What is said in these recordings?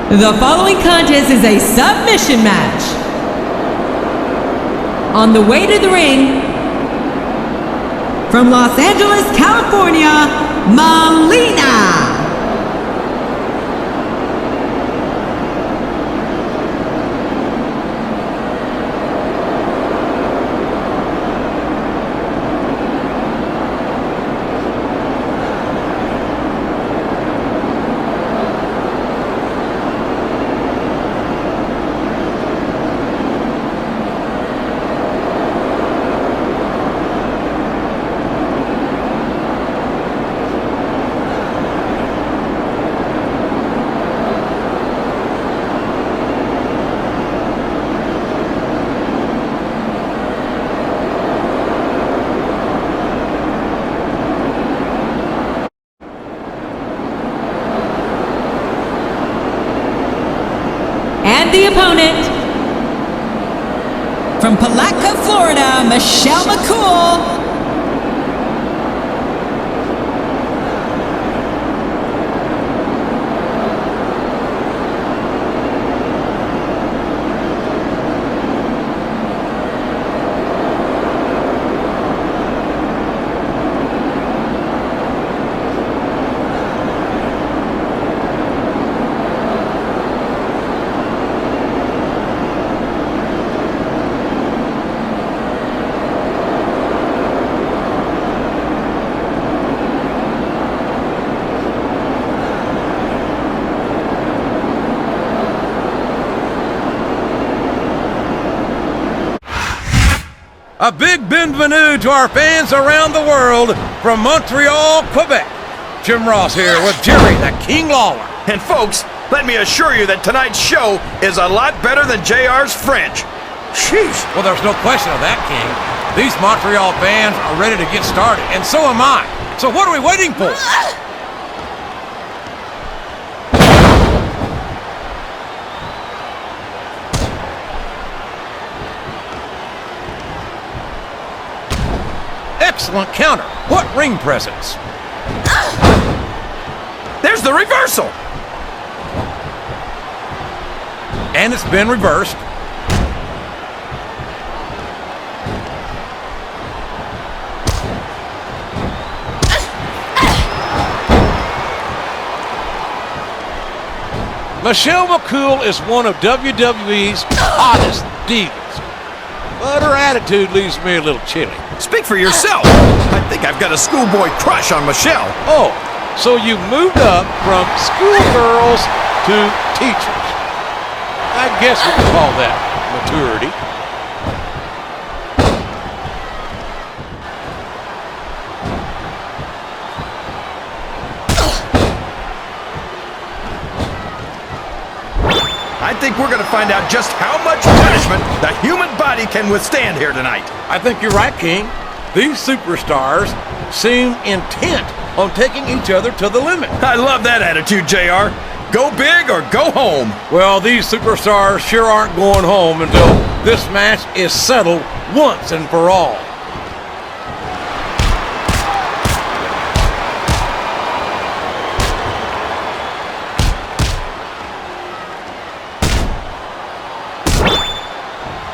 The following contest is a submission match. On the way to the ring, from Los Angeles, California, Melina. And the opponent, from Palatka, Florida, McCool. A big bienvenue to our fans around the world from Montreal, Quebec. Jim Ross here with Jerry the King Lawler. And folks, let me assure you that tonight's show is a lot better than JR's French. Sheesh. Well, there's no question of that, King. These Montreal fans are ready to get started, and so am I. So what are we waiting for? Excellent counter. What ring presence? There's the reversal. And it's been reversed. McCool is one of WWE's hottest divas, but her attitude leaves me a little chilly. Speak for yourself. I think I've got a schoolboy crush on Michelle. Oh, so you moved up from schoolgirls to teachers. I guess we could call that maturity. I think we're going to find out just how much punishment the human body can withstand here tonight. I think you're right, King. These superstars seem intent on taking each other to the limit. I love that attitude, JR. Go big or go home. Well, these superstars sure aren't going home until this match is settled once and for all.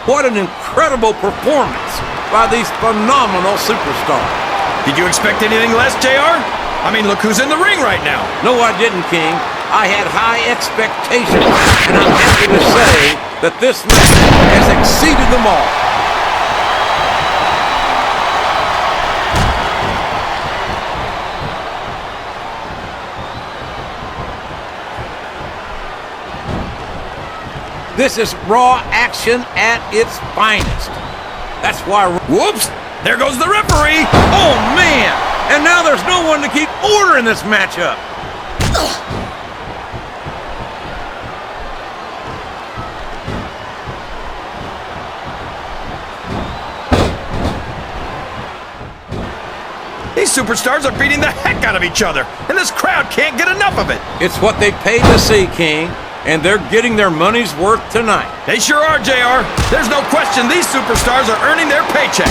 What an incredible performance by these phenomenal superstars. Did you expect anything less, JR? I mean, look who's in the ring right now. No, I didn't, King. I had high expectations, and I'm happy to say that this match has exceeded them all. This is Raw action at its finest. That's why... Whoops! There goes the referee! Oh, man! And now there's no one to keep order in this matchup. These superstars are beating the heck out of each other, and this crowd can't get enough of it. It's what they paid to see, King. And they're getting their money's worth tonight. They sure are, JR. There's no question these superstars are earning their paychecks.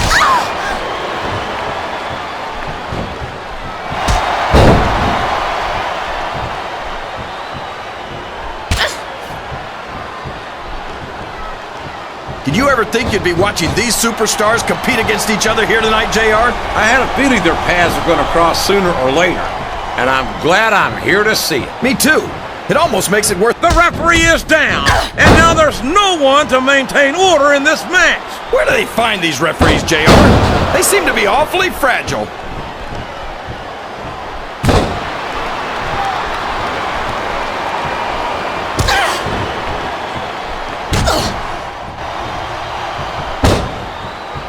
Did you ever think you'd be watching these superstars compete against each other here tonight, JR? I had a feeling their paths are going to cross sooner or later, and I'm glad I'm here to see it. Me too. It almost makes it worth... The referee is down, and now there's no one to maintain order in this match. Where do they find these referees, JR? They seem to be awfully fragile.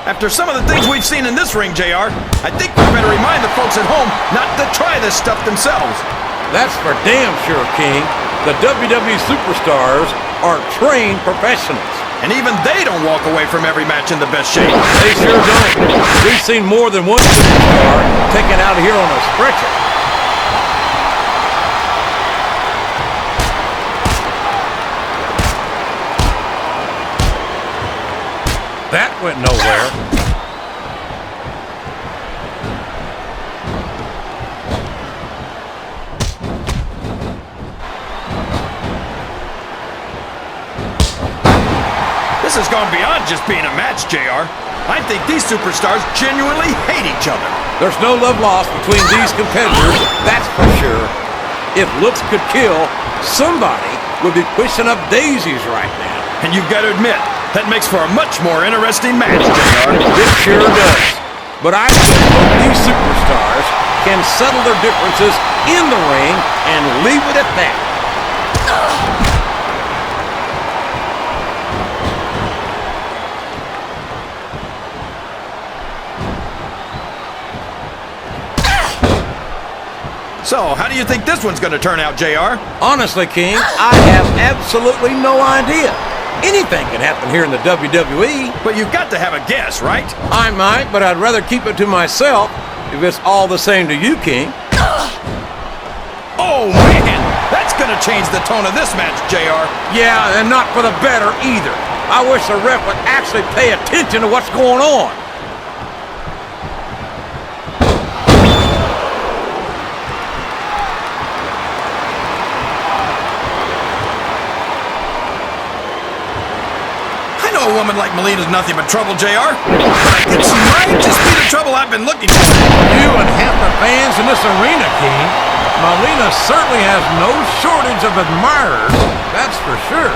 After some of the things we've seen in this ring, JR, I think we better remind the folks at home not to try this stuff themselves. That's for damn sure, King. The WWE superstars are trained professionals. And even they don't walk away from every match in the best shape. They sure don't. We've seen more than one superstar taken out of here on a stretcher. That went nowhere. This has gone beyond just being a match, JR. I think these superstars genuinely hate each other. There's no love lost between these competitors, that's for sure. If looks could kill, somebody would be pushing up daisies right now. And you've got to admit, that makes for a much more interesting match, JR. It sure does. But I think these superstars can settle their differences in the ring and leave it at that. So, how do you think this one's going to turn out, JR? Honestly, King, I have absolutely no idea. Anything can happen here in the WWE. But you've got to have a guess, right? I might, but I'd rather keep it to myself if it's all the same to you, King. Oh, man! That's going to change the tone of this match, JR. Yeah, and not for the better either. I wish the ref would actually pay attention to what's going on. A woman like Melina's nothing but trouble, JR. But I think she might just be the trouble I've been looking for. You and half the fans in this arena, King. Melina certainly has no shortage of admirers, that's for sure.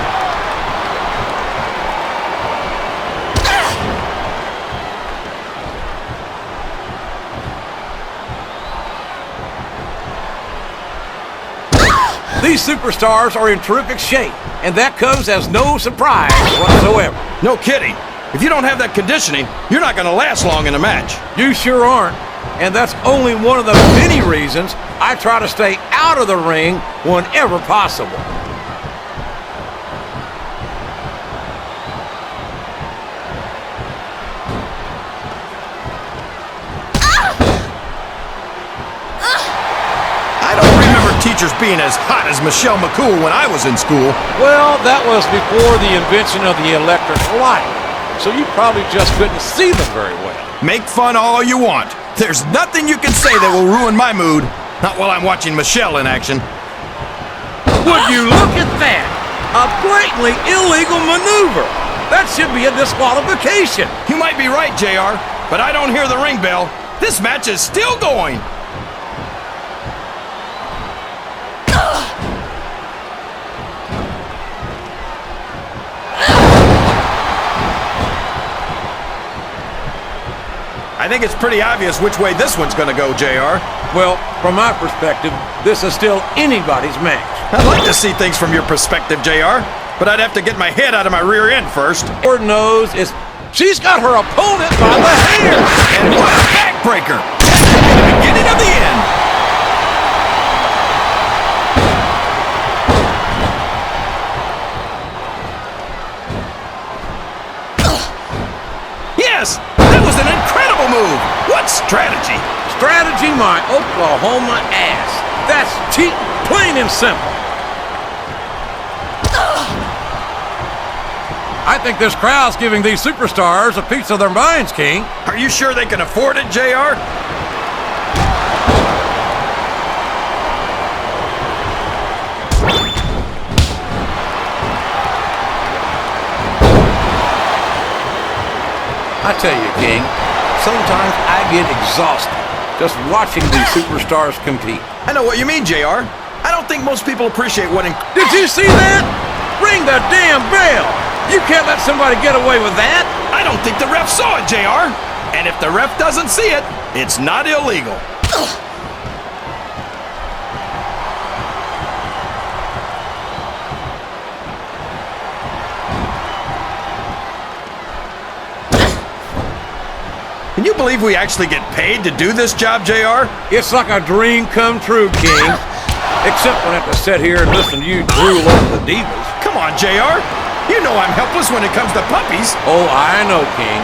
These superstars are in terrific shape, and that comes as no surprise whatsoever. No kidding. If you don't have that conditioning, you're not going to last long in a match. You sure aren't, and that's only one of the many reasons I try to stay out of the ring whenever possible. Teachers being as hot as McCool when I was in school. Well, that was before the invention of the electric light, so you probably just couldn't see them very well. Make fun all you want. There's nothing you can say that will ruin my mood. Not while I'm watching Michelle in action. Would you look at that? A blatantly illegal maneuver. That should be a disqualification. You might be right, JR, but I don't hear the ring bell. This match is still going. I think it's pretty obvious which way this one's going to go, JR. Well, from my perspective, this is still anybody's match. I'd like to see things from your perspective, JR, but I'd have to get my head out of my rear end first. Lord knows it's... She's got her opponent by the hair! And what a backbreaker! This could be the beginning of the end! Yes! That was an incredible move! What strategy? Strategy my Oklahoma ass. That's cheap, plain and simple. I think this crowd's giving these superstars a piece of their minds, King. Are you sure they can afford it, JR? I tell you, King, sometimes I get exhausted just watching these superstars compete. I know what you mean, JR. I don't think most people appreciate what... Did you see that? Ring the damn bell! You can't let somebody get away with that! I don't think the ref saw it, JR. And if the ref doesn't see it, it's not illegal. Can you believe we actually get paid to do this job, JR? It's like a dream come true, King. Except when I have to sit here and listen to you drool over the divas. Come on, JR. You know I'm helpless when it comes to puppies. Oh, I know, King.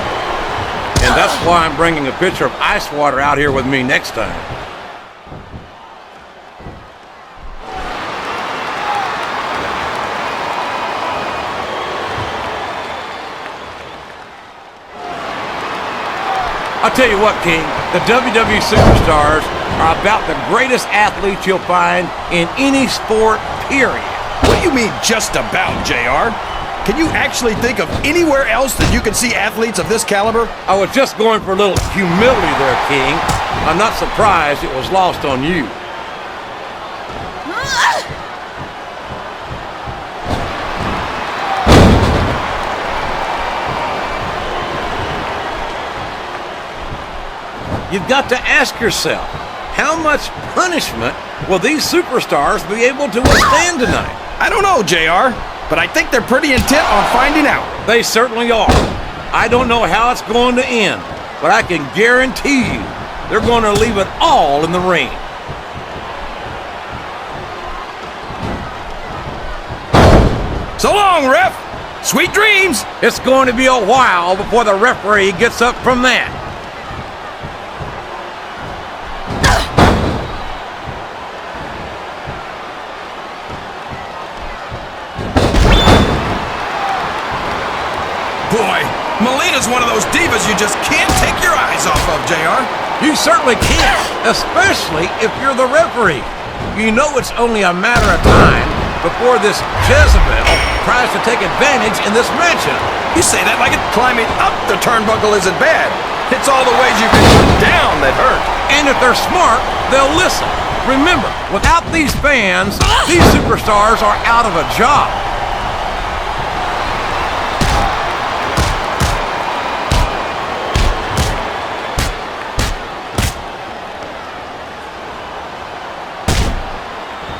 And that's why I'm bringing a pitcher of ice water out here with me next time. I'll tell you what, King, the WWE Superstars are about the greatest athletes you'll find in any sport, period. What do you mean, just about, JR? Can you actually think of anywhere else that you can see athletes of this caliber? I was just going for a little humility there, King. I'm not surprised it was lost on you. You've got to ask yourself, how much punishment will these superstars be able to withstand tonight? I don't know, JR, but I think they're pretty intent on finding out. They certainly are. I don't know how it's going to end, but I can guarantee you they're going to leave it all in the ring. So long, ref. Sweet dreams. It's going to be a while before the referee gets up from that. Boy, Melina's one of those divas you just can't take your eyes off of, JR. You certainly can't, especially if you're the referee. You know it's only a matter of time before this Jezebel tries to take advantage in this matchup. You say that like climbing up the turnbuckle isn't bad. It's all the ways you can put down that hurt. And if they're smart, they'll listen. Remember, without these fans, these superstars are out of a job.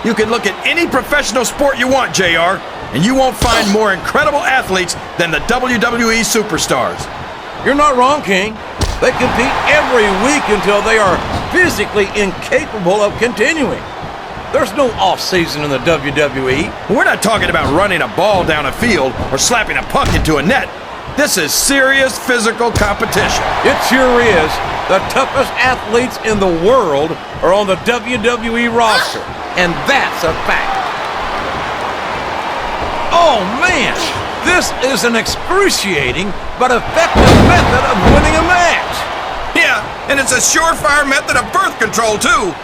You can look at any professional sport you want, JR, and you won't find more incredible athletes than the WWE Superstars. You're not wrong, King. They compete every week until they are physically incapable of continuing. There's no off-season in the WWE. We're not talking about running a ball down a field or slapping a puck into a net. This is serious physical competition. It sure is. The toughest athletes in the world are on the WWE roster, and that's a fact. Oh, man! This is an excruciating but effective method of winning a match. Yeah, and it's a surefire method of birth control, too.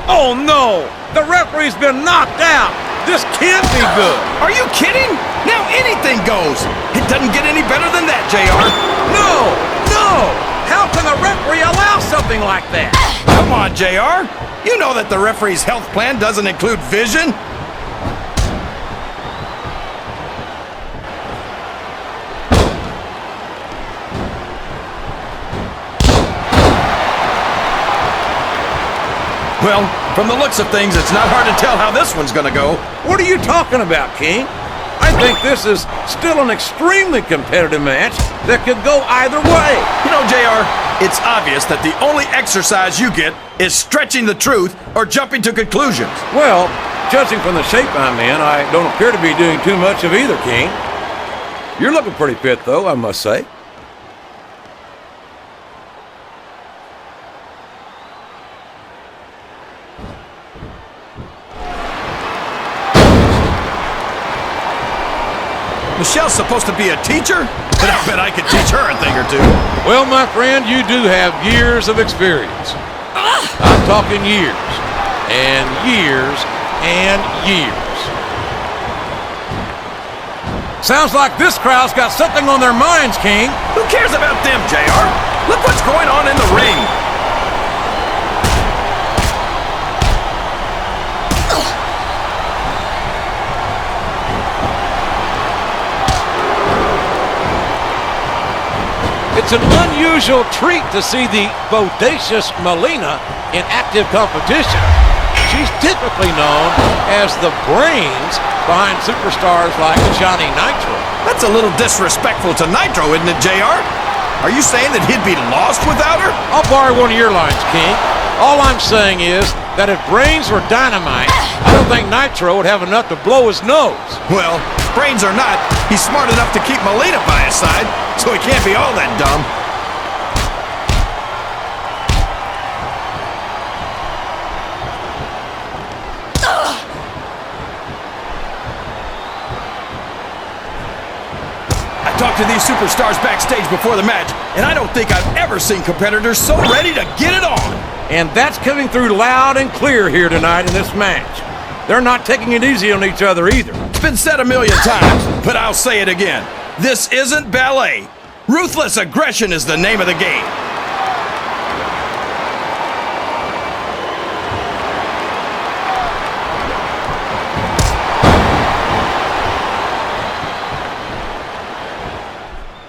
Oh, no! The referee's been knocked out! This can't be good! Are you kidding? Now anything goes. It doesn't get any better than that, JR. No! No! How can the referee allow something like that? Come on, JR. You know that the referee's health plan doesn't include vision. Well, from the looks of things, it's not hard to tell how this one's gonna go. What are you talking about, King? I think this is still an extremely competitive match that could go either way. You know, JR, it's obvious that the only exercise you get is stretching the truth or jumping to conclusions. Well, judging from the shape I'm in, I don't appear to be doing too much of either, King. You're looking pretty fit, though, I must say. Michelle's supposed to be a teacher, but I bet I could teach her a thing or two. Well, my friend, you do have years of experience. I'm talking years and years and years. Sounds like this crowd's got something on their minds, King. Who cares about them, JR? Look what's going on in the ring. It's an unusual treat to see the bodacious Melina in active competition. She's typically known as the brains behind superstars like Johnny Nitro. That's a little disrespectful to Nitro, isn't it, JR? Are you saying that he'd be lost without her? I'll borrow one of your lines, King. All I'm saying is that if brains were dynamite, I don't think Nitro would have enough to blow his nose. Well, brains or not, he's smart enough to keep Melina by his side, so he can't be all that dumb. I talked to these superstars backstage before the match, and I don't think I've ever seen competitors so ready to get it on. And that's coming through loud and clear here tonight in this match. They're not taking it easy on each other either. It's been said a million times, but I'll say it again. This isn't ballet. Ruthless aggression is the name of the game.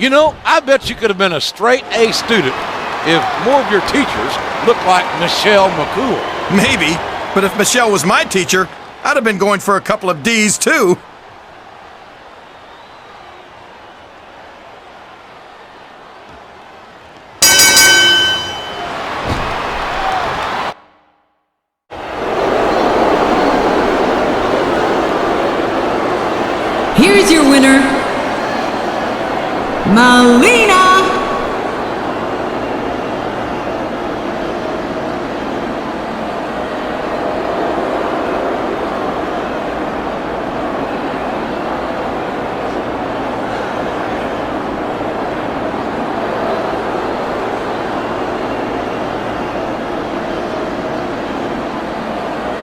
You know, I bet you could have been a straight A student if more of your teachers looked like Michelle McCool. Maybe, but if Michelle was my teacher, I'd have been going for a couple of D's too. Here's your winner, Melina.